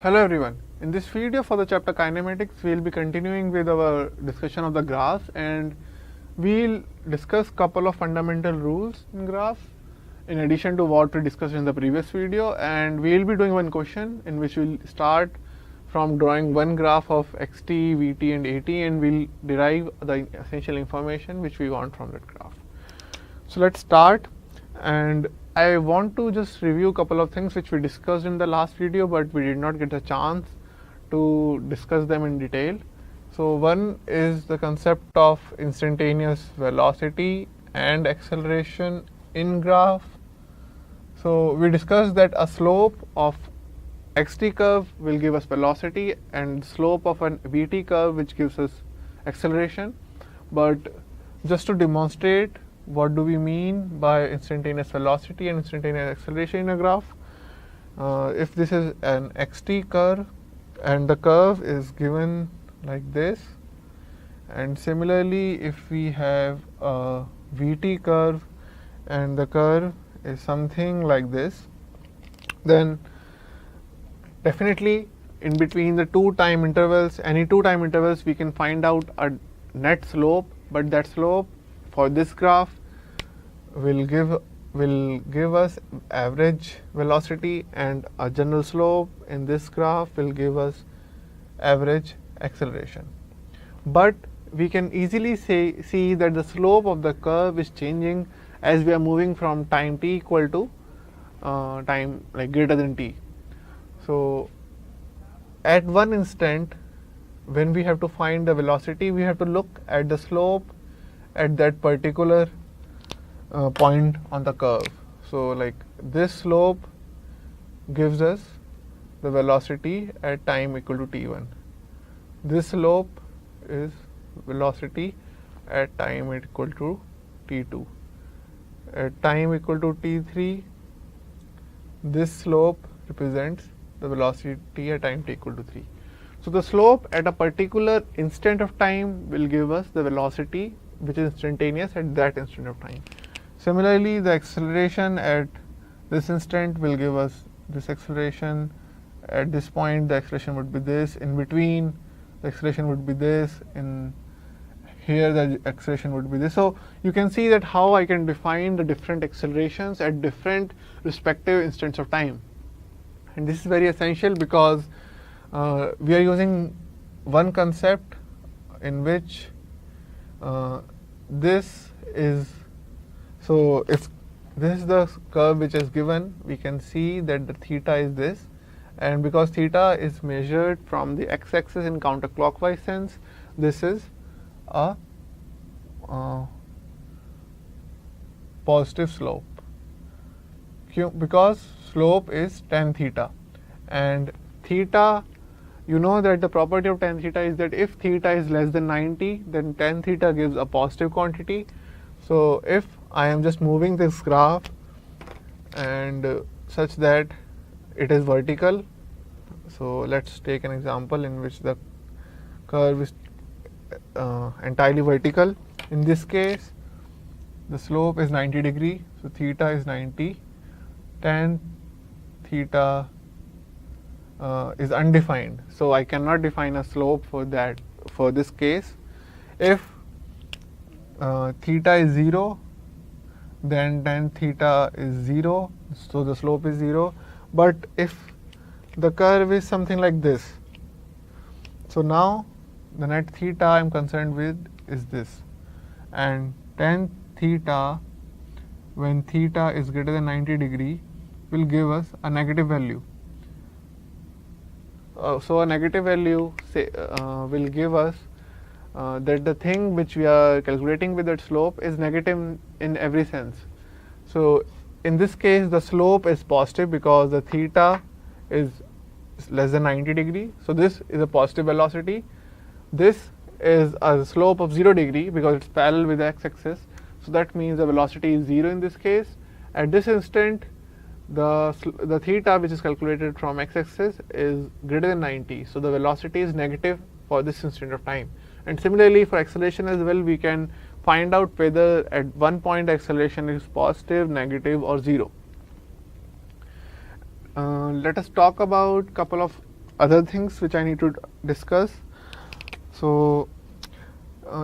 Hello everyone. In this video for the chapter kinematics, we will be continuing with our discussion of the graphs, and we'll discuss couple of fundamental rules in graphs in addition to what we discussed in the previous video. And we'll be doing one question in which we'll start from drawing one graph of xt, vt and at, and we'll derive the essential information which we want from that graph. So let's start, and I want to just review a couple of things which we discussed in the last video, but we did not get a chance to discuss them in detail. So one is the concept of instantaneous velocity and acceleration in graph. So we discussed that a slope of xt curve will give us velocity and slope of an vt curve which gives us acceleration. But just to demonstrate what do we mean by instantaneous velocity and instantaneous acceleration in a graph, if this is an xt curve and the curve is given like this, and similarly if we have a vt curve and the curve is something like this, then definitely in between the two time intervals, any two time intervals, we can find out a net slope, but that slope for this graph will give us average velocity, and a general slope in this graph will give us average acceleration. But we can easily see that the slope of the curve is changing as we are moving from time t equal to time like greater than t. So at one instant when we have to find the velocity, we have to look at the slope at that particular point on the curve. So like this slope gives us the velocity at time equal to t1. This slope is velocity at time equal to t2. At time equal to t3, this slope represents the velocity at time t equal to 3. So the slope at a particular instant of time will give us the velocity which is instantaneous at that instant of time. Similarly, the acceleration at this instant will give us this acceleration. At this point, the acceleration would be this. In between, the acceleration would be this. In here, the acceleration would be this. So you can see that how I can define the different accelerations at different respective instants of time. And this is very essential because we are using one concept in which this is, so if this is the curve which is given, we can see that the theta is this, and because theta is measured from the x-axis in counterclockwise sense, this is a positive slope because slope is tan theta, and theta, you know that the property of tan theta is that if theta is less than 90, then tan theta gives a positive quantity. So if I am just moving this graph and such that it is vertical, so let's take an example in which the curve is entirely vertical. In this case, the slope is 90 degree, so theta is 90. Tan theta is undefined, so I cannot define a slope for that, for this case. If theta is 0, then tan theta is 0, so the slope is 0. But if the curve is something like this, so now the net theta I am concerned with is this, and tan theta when theta is greater than 90 degree will give us a negative value. So a negative value will give us that the thing which we are calculating with that slope is negative in every sense. So in this case, the slope is positive because the theta is less than 90 degree. So this is a positive velocity. This is a slope of 0 degree because it's parallel with the x-axis. So that means the velocity is 0 in this case. At this instant, the theta which is calculated from x-axis is greater than 90. So the velocity is negative for this instant of time. And similarly for acceleration as well, we can find out whether at one point acceleration is positive, negative or 0. Let us talk about couple of other things which I need to discuss. So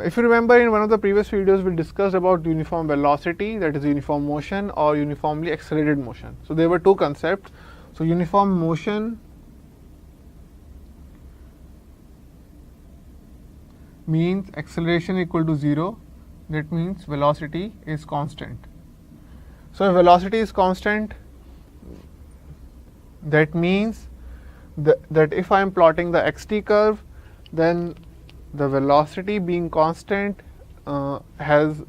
if you remember, in one of the previous videos we discussed about uniform velocity, that is uniform motion, or uniformly accelerated motion. So there were two concepts. So uniform motion means acceleration equal to 0, that means velocity is constant. So if velocity is constant, that means that if I am plotting the xt curve, then the velocity being constant has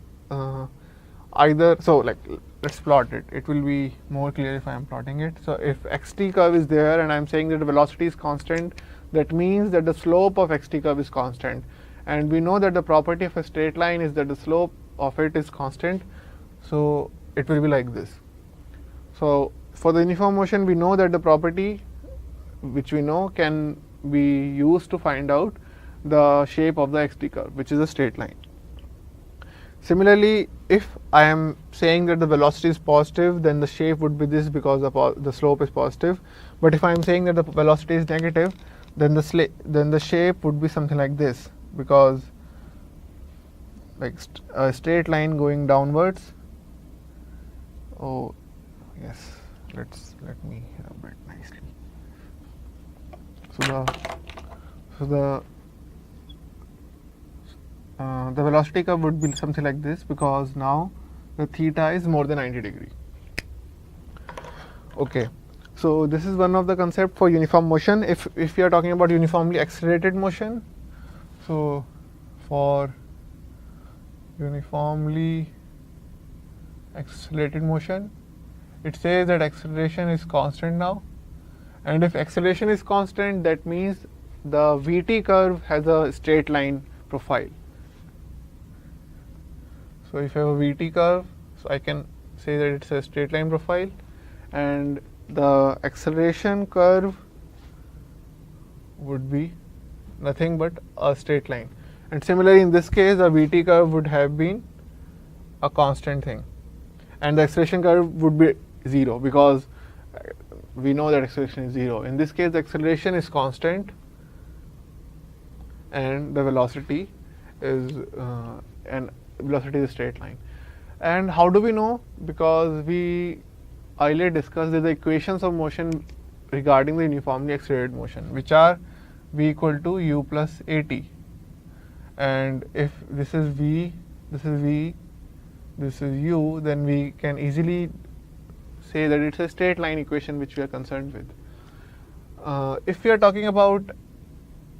either, so like let's plot it, it will be more clear if I am plotting it. So if xt curve is there and I am saying that the velocity is constant, that means that the slope of xt curve is constant, and we know that the property of a straight line is that the slope of it is constant, so it will be like this. So for the uniform motion, we know that the property which we know can be used to find out the shape of the xt curve, which is a straight line. Similarly, if I am saying that the velocity is positive, then the shape would be this because the slope is positive. But if I am saying that the velocity is negative, then the shape would be something like this, because like a straight line going downwards. Oh yes, let me rub it nicely. So the velocity curve would be something like this, because now the theta is more than 90 degree. Okay, so this is one of the concept for uniform motion. If we are talking about uniformly accelerated motion, so for uniformly accelerated motion, it says that acceleration is constant now, and if acceleration is constant, that means the vt curve has a straight line profile. So if I have a vt curve, so I can say that it's a straight line profile, and the acceleration curve would be nothing but a straight line. And similarly, in this case, the vt curve would have been a constant thing, and the acceleration curve would be 0, because we know that acceleration is 0. In this case, the acceleration is constant and the velocity is a straight line. And how do we know? Because we earlier discussed the equations of motion regarding the uniformly accelerated motion, which are v equal to u plus at. And if this is v, this is v, this is u, then we can easily say that it's a straight line equation which we are concerned with. If we are talking about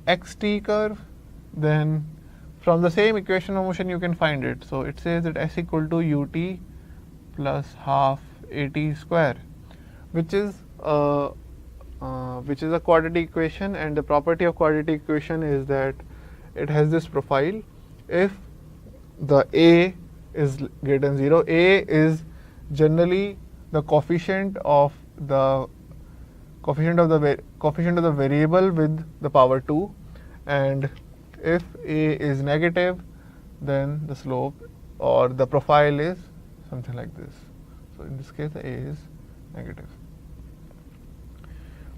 xt curve, then from the same equation of motion you can find it. So it says that s equal to ut plus half at square, which is a quadratic equation, and the property of quadratic equation is that it has this profile. If the a is greater than 0, a is generally the coefficient of the variable with the power 2, and if a is negative, then the slope or the profile is something like this. So in this case, the a is negative.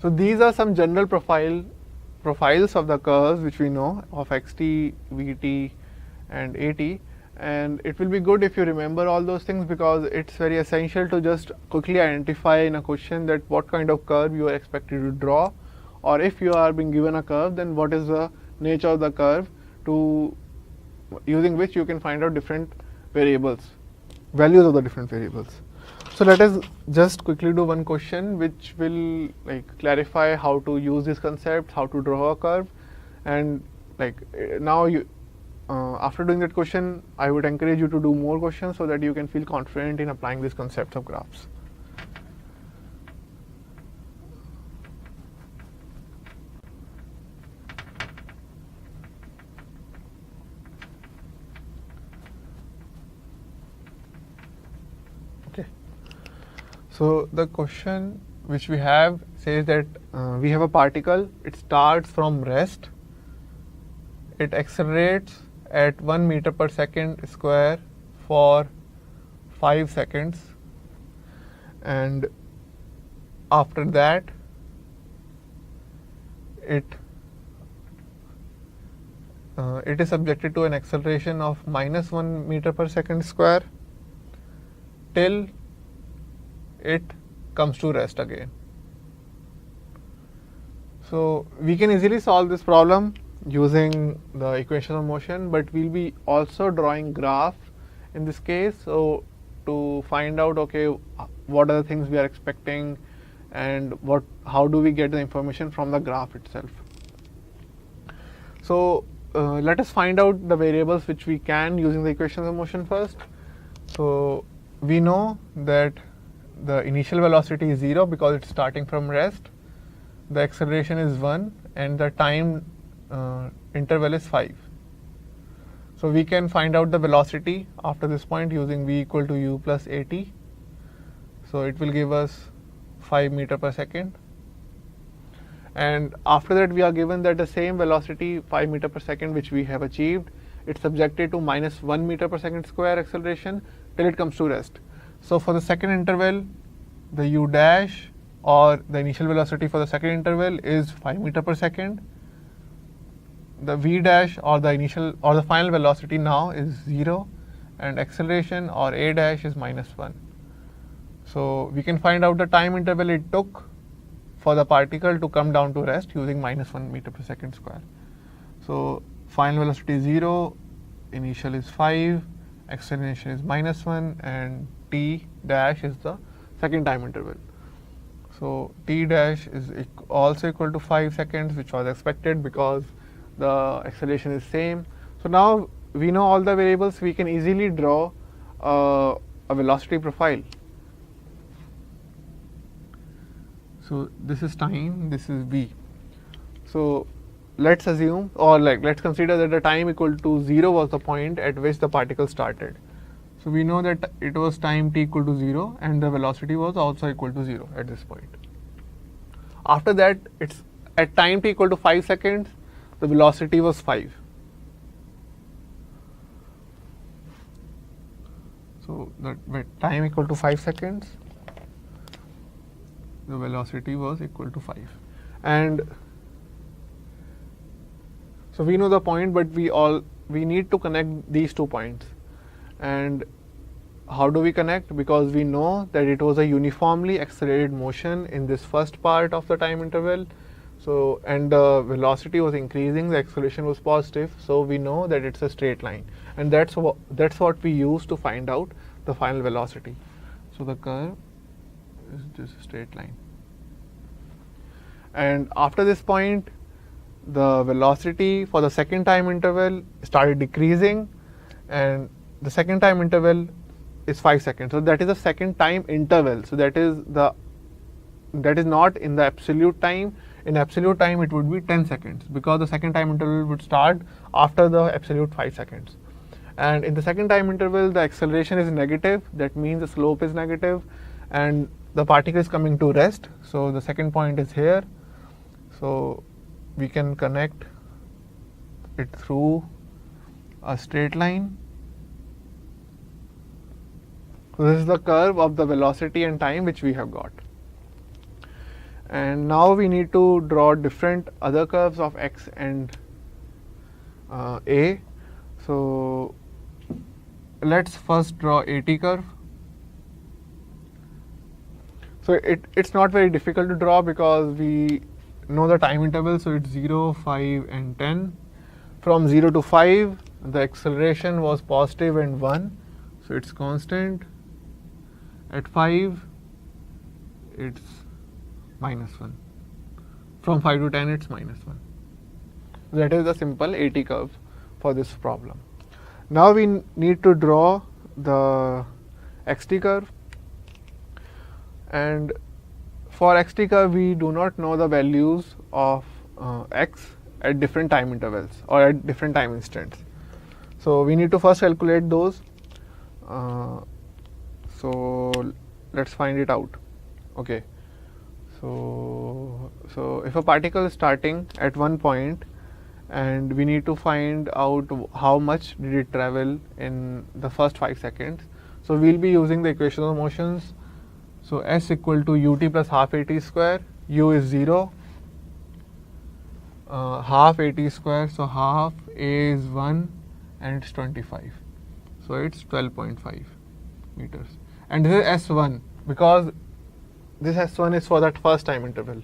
So these are some general profiles of the curves which we know of xt, vt, and at. And it will be good if you remember all those things, because it's very essential to just quickly identify in a question that what kind of curve you are expected to draw, or if you are being given a curve, then what is the nature of the curve, to using which you can find out different values of the different variables. So let us just quickly do one question which will clarify how to use this concept, how to draw a curve, and now you after doing that question, I would encourage you to do more questions so that you can feel confident in applying these concepts of graphs. Okay. So the question which we have says that we have a particle, it starts from rest, it accelerates at 1 meter per second square for 5 seconds, and after that it is subjected to an acceleration of -1 meter per second square till it comes to rest again. So we can easily solve this problem using the equation of motion, but we'll be also drawing graph in this case. So to find out, okay, what are the things we are expecting and how do we get the information from the graph itself. So let us find out the variables which we can using the equations of motion first. So we know that the initial velocity is 0 because it's starting from rest, the acceleration is 1, and the time interval is 5. So we can find out the velocity after this point using v equal to u plus at. So it will give us 5 meter per second. And after that we are given that the same velocity 5 meter per second which we have achieved, it's subjected to -1 meter per second square acceleration till it comes to rest. So for the second interval, the u dash or the initial velocity for the second interval is 5 meter per second. The v dash or the initial or the final velocity now is 0, and acceleration or a dash is -1. So we can find out the time interval it took for the particle to come down to rest using -1 meter per second square. So final velocity is 0, initial is 5, acceleration is -1, and t dash is the second time interval. So t dash is also equal to 5 seconds, which was expected because the acceleration is same. So now we know all the variables, we can easily draw a velocity profile. So this is time, this is v. So let's assume, or let's consider that the time equal to 0 was the point at which the particle started. So we know that it was time t equal to 0 and the velocity was also equal to 0 at this point. After that, it's at time t equal to 5 seconds, the velocity was 5. So at time equal to 5 seconds, the velocity was equal to 5. And so we know the point, but we need to connect these 2 points. And how do we connect? Because we know that it was a uniformly accelerated motion in this first part of the time interval. So, and the velocity was increasing, the acceleration was positive. So we know that it's a straight line, and that's what we use to find out the final velocity. So the curve is just a straight line. And after this point, the velocity for the second time interval started decreasing, and the second time interval is 5 seconds. So that is the second time interval. So that is not in the absolute time. In absolute time, it would be 10 seconds because the second time interval would start after the absolute 5 seconds. And in the second time interval, the acceleration is negative. That means the slope is negative, and the particle is coming to rest. So the second point is here. So we can connect it through a straight line. So this is the curve of the velocity and time which we have got. And now we need to draw different other curves of x and a. So let's first draw AT curve. So it's not very difficult to draw because we know the time interval. So it's 0, 5 and 10. From 0 to 5, the acceleration was positive and 1. So it's constant. At 5, it's -1. From 5 to 10, it's -1. That is the simple AT curve for this problem. Now we need to draw the xt curve. And for xt curve, we do not know the values of x at different time intervals or at different time instants. So we need to first calculate those. So let's find it out. Okay. So if a particle is starting at one point, and we need to find out how much did it travel in the first 5 seconds. So we'll be using the equation of motions. So s equal to ut plus half at square. U is 0. half at square, so half A is 1 and it's 25. So it's 12.5 meters. And this is S1 because this S1 is for that first time interval.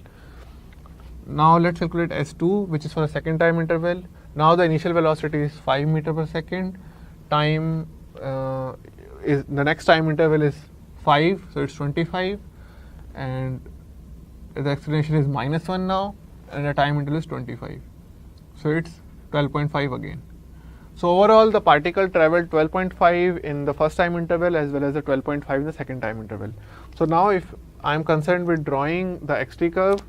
Now let's calculate S2, which is for the second time interval. Now the initial velocity is 5 meter per second. Time is the next time interval is 5, so it's 25, and the acceleration is -1 now, and the time interval is 25. So it's 12.5 again. So overall, the particle traveled 12.5 in the first time interval as well as the 12.5 in the second time interval. So now if I am concerned with drawing the xt curve,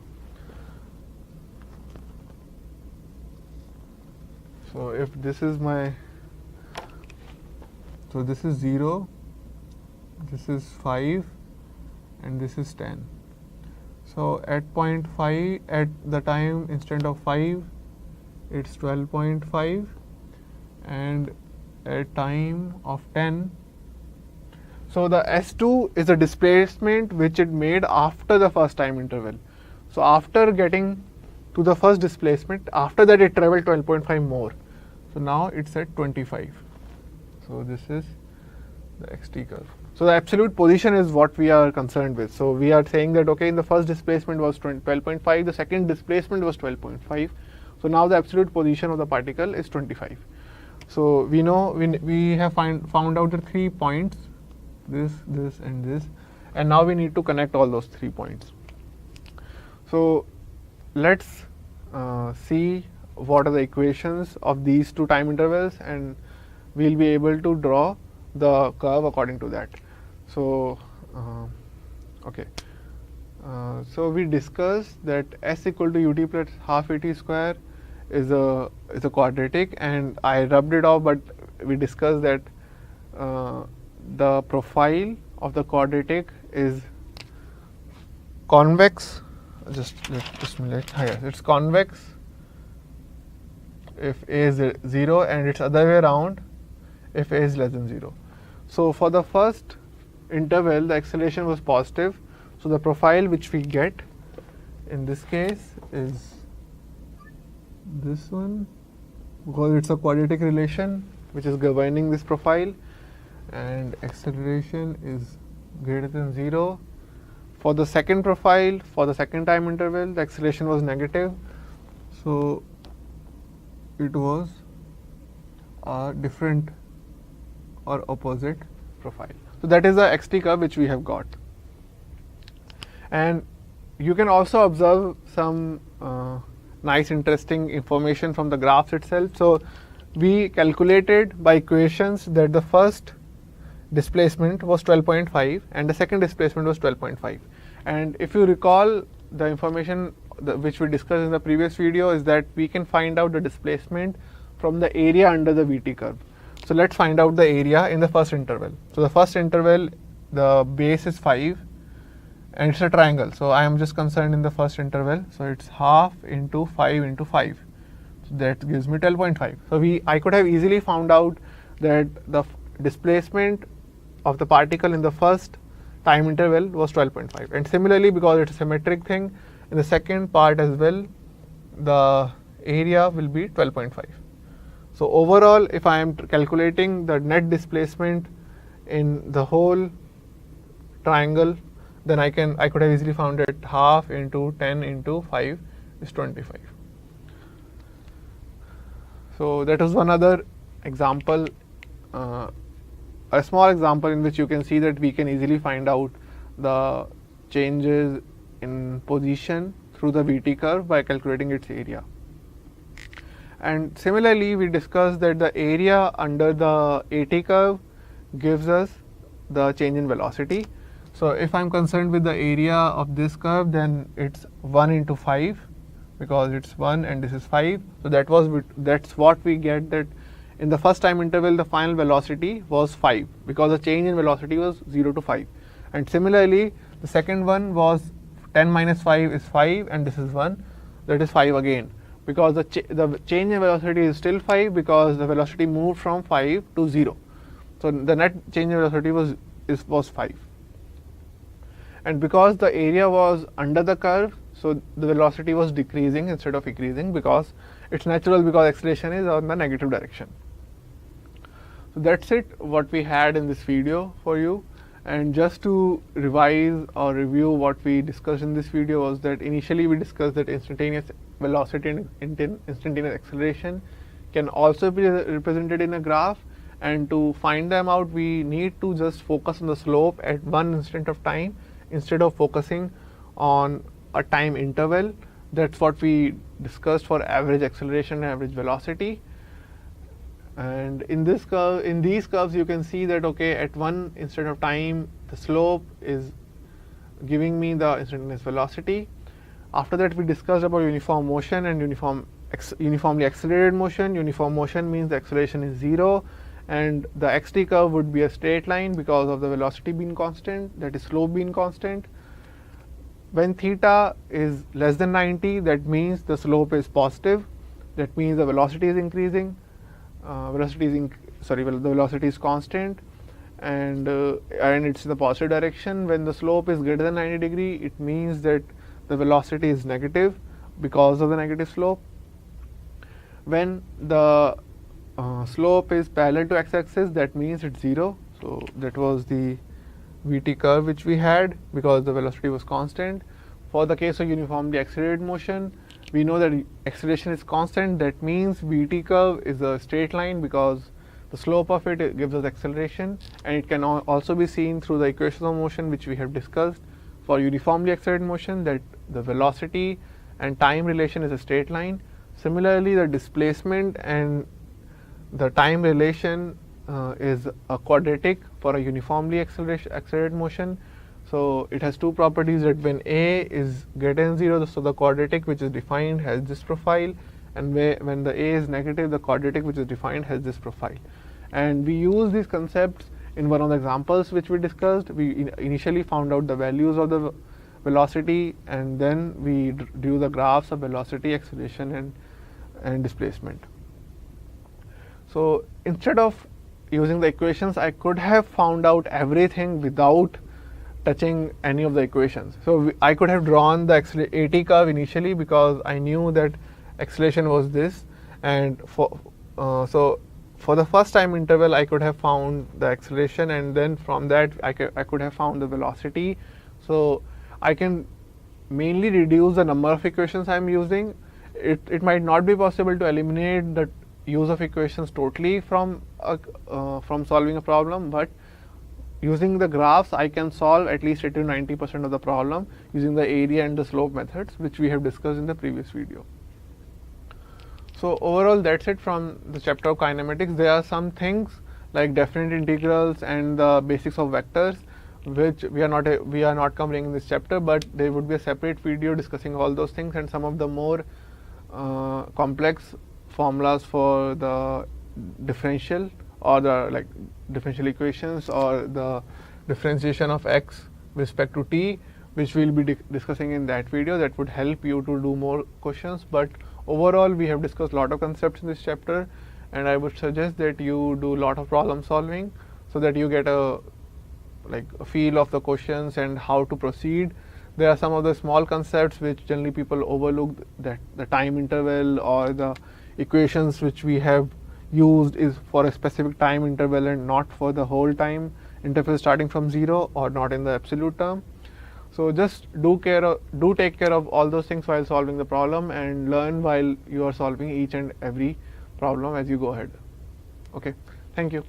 so if this is my, so this is 0, this is 5, and this is 10. So at point 5, at the time instant of 5, it's 12.5, and at time of 10. So the S2 is a displacement which it made after the first time interval. So after getting to the first displacement, after that it traveled 12.5 more. So now it's at 25. So this is the xt curve. So the absolute position is what we are concerned with. So we are saying that okay, in the first displacement was 12.5, the second displacement was 12.5. So now the absolute position of the particle is 25. So we know we have found out the 3 points, this, and this, and now we need to connect all those 3 points. So let's see what are the equations of these 2 time intervals, and we'll be able to draw the curve according to that. So okay. So we discussed that S equal to ut plus half at square is a quadratic, and I rubbed it off, but we discussed that the profile of the quadratic is convex. Just a minute. Yes, it's convex if A is 0, and it's other way around if A is less than 0. So for the first interval, the acceleration was positive. So the profile which we get in this case is this one, because it's a quadratic relation which is governing this profile, and acceleration is greater than 0. For the second profile, for the second time interval, the acceleration was negative. So it was a different or opposite profile. So that is the xt curve which we have got. And you can also observe some nice interesting information from the graphs itself. So we calculated by equations that the first displacement was 12.5 and the second displacement was 12.5. And if you recall, the information which we discussed in the previous video is that we can find out the displacement from the area under the VT curve. So let's find out the area in the first interval. So the first interval, the base is 5 and it's a triangle. So I am just concerned in the first interval. So it's half into 5 into 5. So that gives me 12.5. So I could have easily found out that the displacement of the particle in the first time interval was 12.5. And similarly, because it's a symmetric thing, in the second part as well, the area will be 12.5. So overall, if I am calculating the net displacement in the whole triangle, then I could have easily found that half into 10 into 5 is 25. So that was one other example, a small example in which you can see that we can easily find out the changes in position through the VT curve by calculating its area. And similarly, we discussed that the area under the AT curve gives us the change in velocity. So if I am concerned with the area of this curve, then it's 1 into 5, because it's 1 and this is 5. So that's what we get, that in the first time interval the final velocity was 5, because the change in velocity was 0 to 5. And similarly, the second one was 10 minus 5 is 5, and this is 1, that is 5 again, because the change in velocity is still 5, because the velocity moved from 5 to 0. So the net change in velocity was 5. And because the area was under the curve, So the velocity was decreasing instead of increasing, because it's natural, because acceleration is on the negative direction. So that's it, what we had in this video for you. And just to revise or review what we discussed in this video was that initially we discussed that instantaneous velocity and instantaneous acceleration can also be represented in a graph, and to find them out we need to just focus on the slope at one instant of time instead of focusing on a time interval. That's what we discussed for average acceleration and average velocity. And in this curve, in these curves, you can see that okay, at one instant of time, the slope is giving me the instantaneous velocity. After that, we discussed about uniform motion and uniformly accelerated motion. Uniform motion means the acceleration is 0, and the xt curve would be a straight line because of the velocity being constant, that is slope being constant. When theta is less than 90, that means the slope is positive. That means the velocity is increasing. The velocity is constant, and it's in the positive direction. When the slope is greater than 90 degree, it means that the velocity is negative because of the negative slope. When the slope is parallel to x-axis, that means it's 0. So that was the vt curve which we had because the velocity was constant. For the case of uniformly accelerated motion, we know that acceleration is constant. That means vt curve is a straight line because the slope of it gives us acceleration, and it can also be seen through the equations of motion which we have discussed for uniformly accelerated motion, that the velocity and time relation is a straight line. Similarly, the displacement and the time relation is a quadratic for a uniformly accelerated motion. So it has two properties, that when a is greater than 0, so the quadratic which is defined has this profile, and when the a is negative, the quadratic which is defined has this profile. And we use these concepts in one of the examples which we discussed. We initially found out the values of the velocity, and then we drew the graphs of velocity, acceleration, and displacement. So instead of using the equations, I could have found out everything without touching any of the equations. So I could have drawn the AT curve initially because I knew that acceleration was this, and so for the first time interval I could have found the acceleration, and then from that I could have found the velocity. So I can mainly reduce the number of equations I am using. It might not be possible to eliminate the use of equations totally from solving a problem, but using the graphs, I can solve at least 80 to 90% of the problem using the area and the slope methods, which we have discussed in the previous video. So overall, that's it from the chapter of kinematics. There are some things like definite integrals and the basics of vectors, which we are not covering in this chapter, but there would be a separate video discussing all those things and some of the more complex formulas for the differential or the differential equations or the differentiation of x with respect to t, which we will be discussing in that video. That would help you to do more questions. But overall, we have discussed a lot of concepts in this chapter, and I would suggest that you do a lot of problem solving so that you get a feel of the questions and how to proceed. There are some of the small concepts which generally people overlook, that the time interval or the equations which we have used is for a specific time interval and not for the whole time interval starting from 0 or not in the absolute term. So just do take care of all those things while solving the problem, and learn while you are solving each and every problem as you go ahead. Okay, thank you.